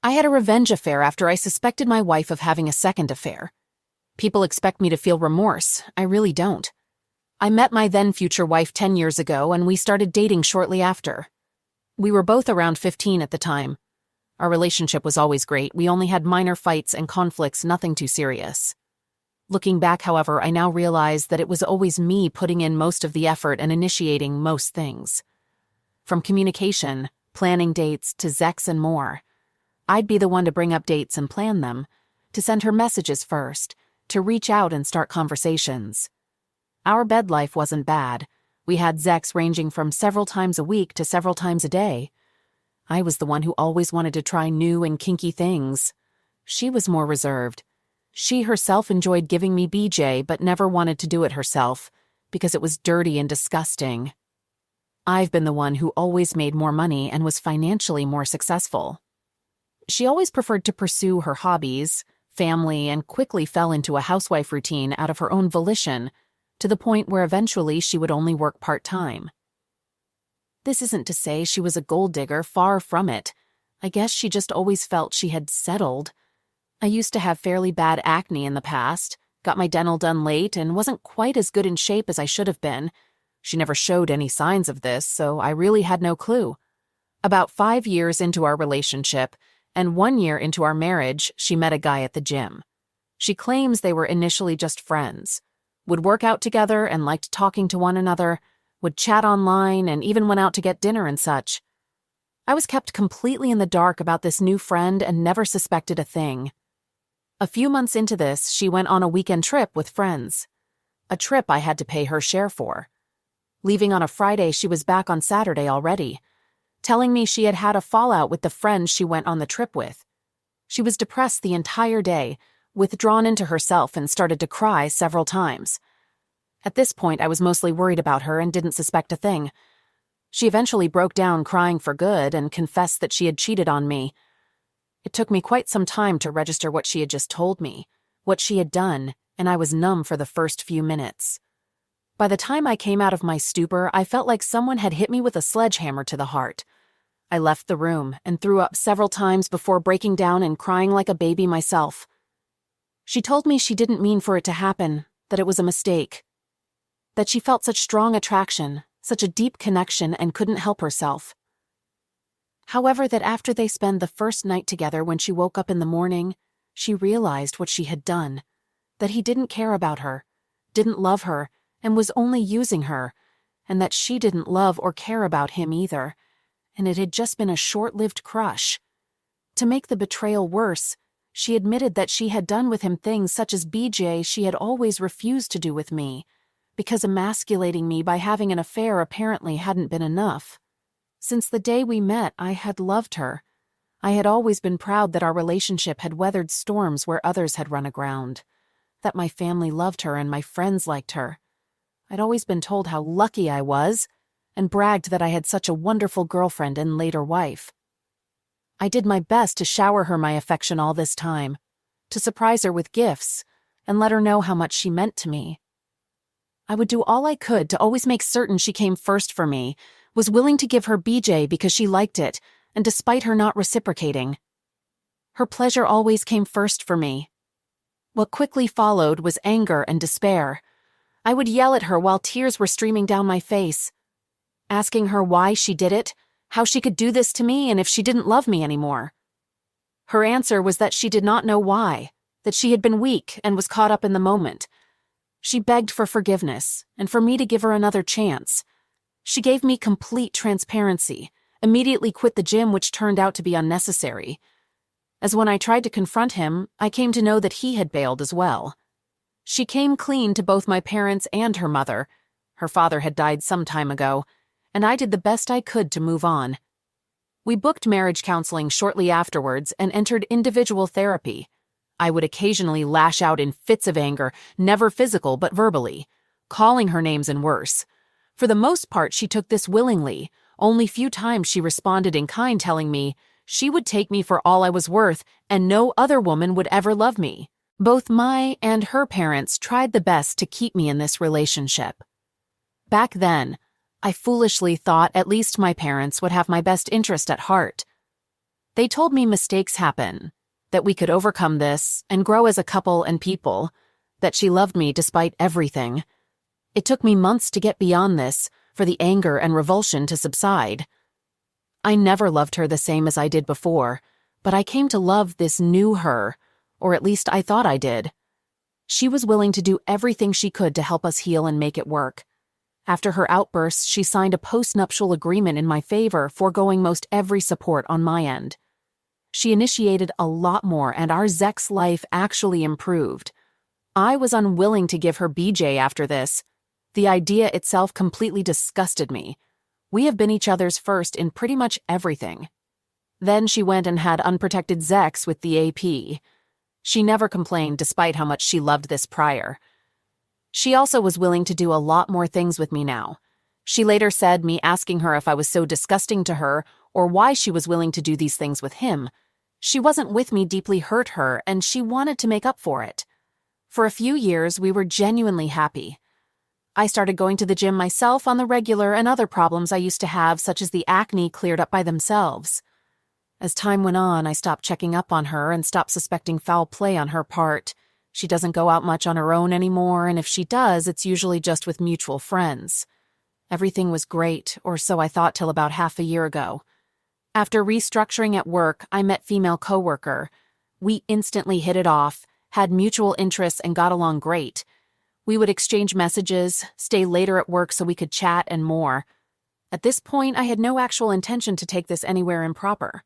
I had a revenge affair after I suspected my wife of having a second affair. People expect me to feel remorse. I really don't. I met my then-future wife 10 years ago, and we started dating shortly after. We were both around 15 at the time. Our relationship was always great. We only had minor fights and conflicts, nothing too serious. Looking back, however, I now realize that it was always me putting in most of the effort and initiating most things. From communication, planning dates, to Zex and more. I'd be the one to bring up dates and plan them, to send her messages first, to reach out and start conversations. Our bed life wasn't bad. We had Zex ranging from several times a week to several times a day. I was the one who always wanted to try new and kinky things. She was more reserved. She herself enjoyed giving me BJ but never wanted to do it herself, because it was dirty and disgusting. I've been the one who always made more money and was financially more successful. She always preferred to pursue her hobbies, family, and quickly fell into a housewife routine out of her own volition, to the point where eventually she would only work part-time. This isn't to say she was a gold digger, far from it. I guess she just always felt she had settled. I used to have fairly bad acne in the past, got my dental done late, and wasn't quite as good in shape as I should have been. She never showed any signs of this, so I really had no clue. About 5 years into our relationship, and 1 year into our marriage, she met a guy at the gym. She claims they were initially just friends, would work out together and liked talking to one another, would chat online and even went out to get dinner and such. I was kept completely in the dark about this new friend and never suspected a thing. A few months into this, she went on a weekend trip with friends. A trip I had to pay her share for. Leaving on a Friday, she was back on Saturday already, telling me she had had a fallout with the friends she went on the trip with. She was depressed the entire day, withdrawn into herself, and started to cry several times. At this point, I was mostly worried about her and didn't suspect a thing. She eventually broke down crying for good and confessed that she had cheated on me. It took me quite some time to register what she had just told me, what she had done, and I was numb for the first few minutes. By the time I came out of my stupor, I felt like someone had hit me with a sledgehammer to the heart. I left the room and threw up several times before breaking down and crying like a baby myself. She told me she didn't mean for it to happen, that it was a mistake. That she felt such strong attraction, such a deep connection, and couldn't help herself. However, that after they spent the first night together, when she woke up in the morning, she realized what she had done, that he didn't care about her, didn't love her, and was only using her, and that she didn't love or care about him either, and it had just been a short-lived crush. To make the betrayal worse, she admitted that she had done with him things such as BJ she had always refused to do with me, because emasculating me by having an affair apparently hadn't been enough. Since the day we met, I had loved her. I had always been proud that our relationship had weathered storms where others had run aground, that my family loved her and my friends liked her. I'd always been told how lucky I was, and bragged that I had such a wonderful girlfriend and later wife. I did my best to shower her my affection all this time, to surprise her with gifts, and let her know how much she meant to me. I would do all I could to always make certain she came first for me, was willing to give her BJ because she liked it, and despite her not reciprocating. Her pleasure always came first for me. What quickly followed was anger and despair. I would yell at her while tears were streaming down my face, asking her why she did it, how she could do this to me, and if she didn't love me anymore. Her answer was that she did not know why, that she had been weak and was caught up in the moment. She begged for forgiveness, and for me to give her another chance. She gave me complete transparency, immediately quit the gym, which turned out to be unnecessary. As when I tried to confront him, I came to know that he had bailed as well. She came clean to both my parents and her mother. Her father had died some time ago, and I did the best I could to move on. We booked marriage counseling shortly afterwards and entered individual therapy. I would occasionally lash out in fits of anger, never physical but verbally, calling her names and worse. For the most part, she took this willingly. Only few times she responded in kind, telling me she would take me for all I was worth and no other woman would ever love me. Both my and her parents tried the best to keep me in this relationship. Back then, I foolishly thought at least my parents would have my best interest at heart. They told me mistakes happen, that we could overcome this and grow as a couple and people, that she loved me despite everything. It took me months to get beyond this, for the anger and revulsion to subside. I never loved her the same as I did before, but I came to love this new her, or at least I thought I did. She was willing to do everything she could to help us heal and make it work. After her outbursts, she signed a postnuptial agreement in my favor, foregoing most every support on my end. She initiated a lot more, and our Zek's life actually improved. I was unwilling to give her BJ after this. The idea itself completely disgusted me. We have been each other's first in pretty much everything. Then she went and had unprotected Zex with the AP. She never complained despite how much she loved this prior. She also was willing to do a lot more things with me now. She later said me asking her if I was so disgusting to her or why she was willing to do these things with him. She wasn't with me deeply hurt her, and she wanted to make up for it. For a few years, we were genuinely happy. I started going to the gym myself on the regular, and other problems I used to have, such as the acne, cleared up by themselves. As time went on, I stopped checking up on her and stopped suspecting foul play on her part. She doesn't go out much on her own anymore, and if she does, it's usually just with mutual friends. Everything was great, or so I thought till about half a year ago. After restructuring at work, I met female coworker. We instantly hit it off, had mutual interests, and got along great. We would exchange messages, stay later at work so we could chat, and more. At this point, I had no actual intention to take this anywhere improper.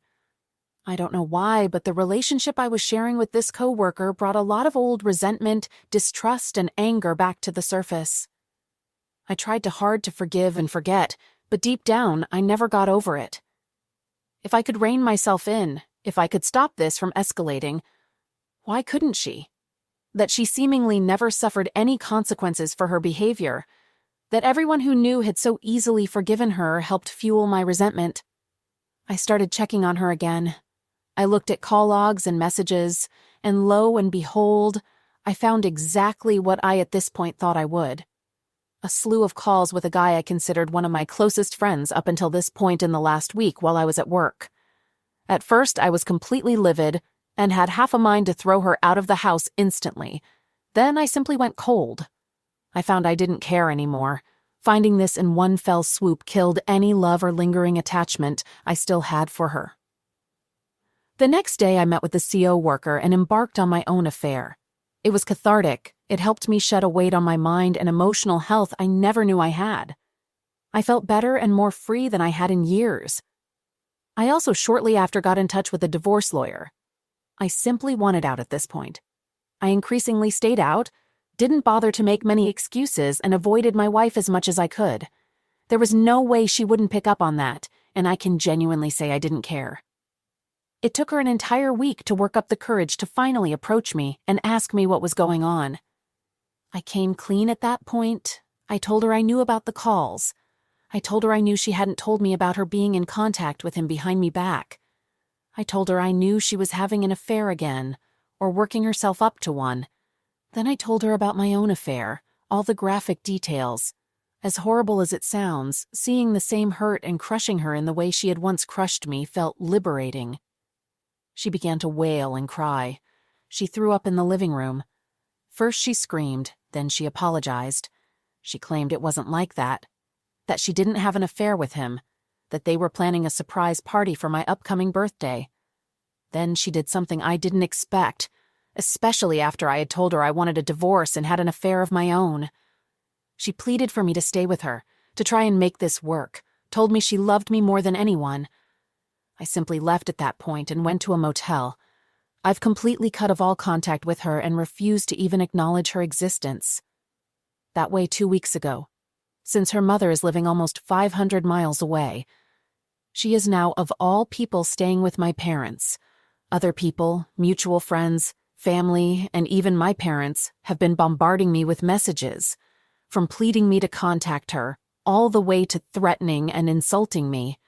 I don't know why, but the relationship I was sharing with this coworker brought a lot of old resentment, distrust, and anger back to the surface. I tried hard to forgive and forget, but deep down, I never got over it. If I could rein myself in, if I could stop this from escalating, why couldn't she? That she seemingly never suffered any consequences for her behavior, that everyone who knew had so easily forgiven her helped fuel my resentment. I started checking on her again. I looked at call logs and messages, and lo and behold, I found exactly what I at this point thought I would. A slew of calls with a guy I considered one of my closest friends up until this point in the last week while I was at work. At first, I was completely livid and had half a mind to throw her out of the house instantly. Then I simply went cold. I found I didn't care anymore. Finding this in one fell swoop killed any love or lingering attachment I still had for her. The next day, I met with the CO worker and embarked on my own affair. It was cathartic. It helped me shed a weight on my mind and emotional health I never knew I had. I felt better and more free than I had in years. I also shortly after got in touch with a divorce lawyer. I simply wanted out at this point. I increasingly stayed out, didn't bother to make many excuses, and avoided my wife as much as I could. There was no way she wouldn't pick up on that, and I can genuinely say I didn't care. It took her an entire week to work up the courage to finally approach me and ask me what was going on. I came clean at that point. I told her I knew about the calls. I told her I knew she hadn't told me about her being in contact with him behind me back. I told her I knew she was having an affair again, or working herself up to one. Then I told her about my own affair, all the graphic details. As horrible as it sounds, seeing the same hurt and crushing her in the way she had once crushed me felt liberating. She began to wail and cry. She threw up in the living room. First she screamed, then she apologized. She claimed it wasn't like that she didn't have an affair with him, that they were planning a surprise party for my upcoming birthday. Then she did something I didn't expect, especially after I had told her I wanted a divorce and had an affair of my own. She pleaded for me to stay with her, to try and make this work, told me she loved me more than anyone. I simply left at that point and went to a motel. I've completely cut off all contact with her and refused to even acknowledge her existence. That way 2 weeks ago, since her mother is living almost 500 miles away. She is now of all people staying with my parents. Other people, mutual friends, family, and even my parents have been bombarding me with messages, from pleading me to contact her, all the way to threatening and insulting me.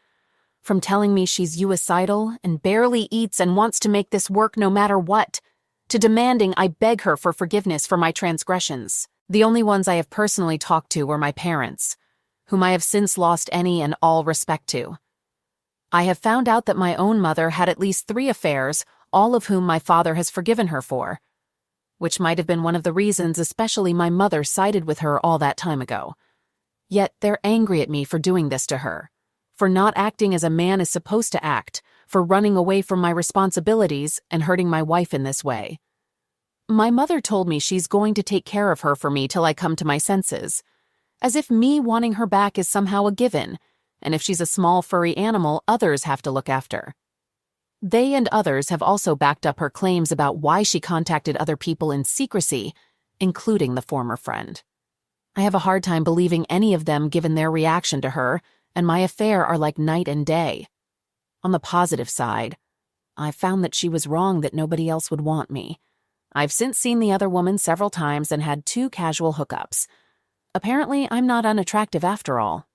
From telling me she's suicidal and barely eats and wants to make this work no matter what, to demanding I beg her for forgiveness for my transgressions. The only ones I have personally talked to were my parents, whom I have since lost any and all respect to. I have found out that my own mother had at least 3 affairs, all of whom my father has forgiven her for. Which might have been one of the reasons especially my mother sided with her all that time ago. Yet they're angry at me for doing this to her, for not acting as a man is supposed to act, for running away from my responsibilities and hurting my wife in this way. My mother told me she's going to take care of her for me till I come to my senses, as if me wanting her back is somehow a given, and if she's a small furry animal others have to look after. They and others have also backed up her claims about why she contacted other people in secrecy, including the former friend. I have a hard time believing any of them given their reaction to her, and my affair are like night and day. On the positive side, I've found that she was wrong that nobody else would want me. I've since seen the other woman several times and had 2 casual hookups. Apparently, I'm not unattractive after all.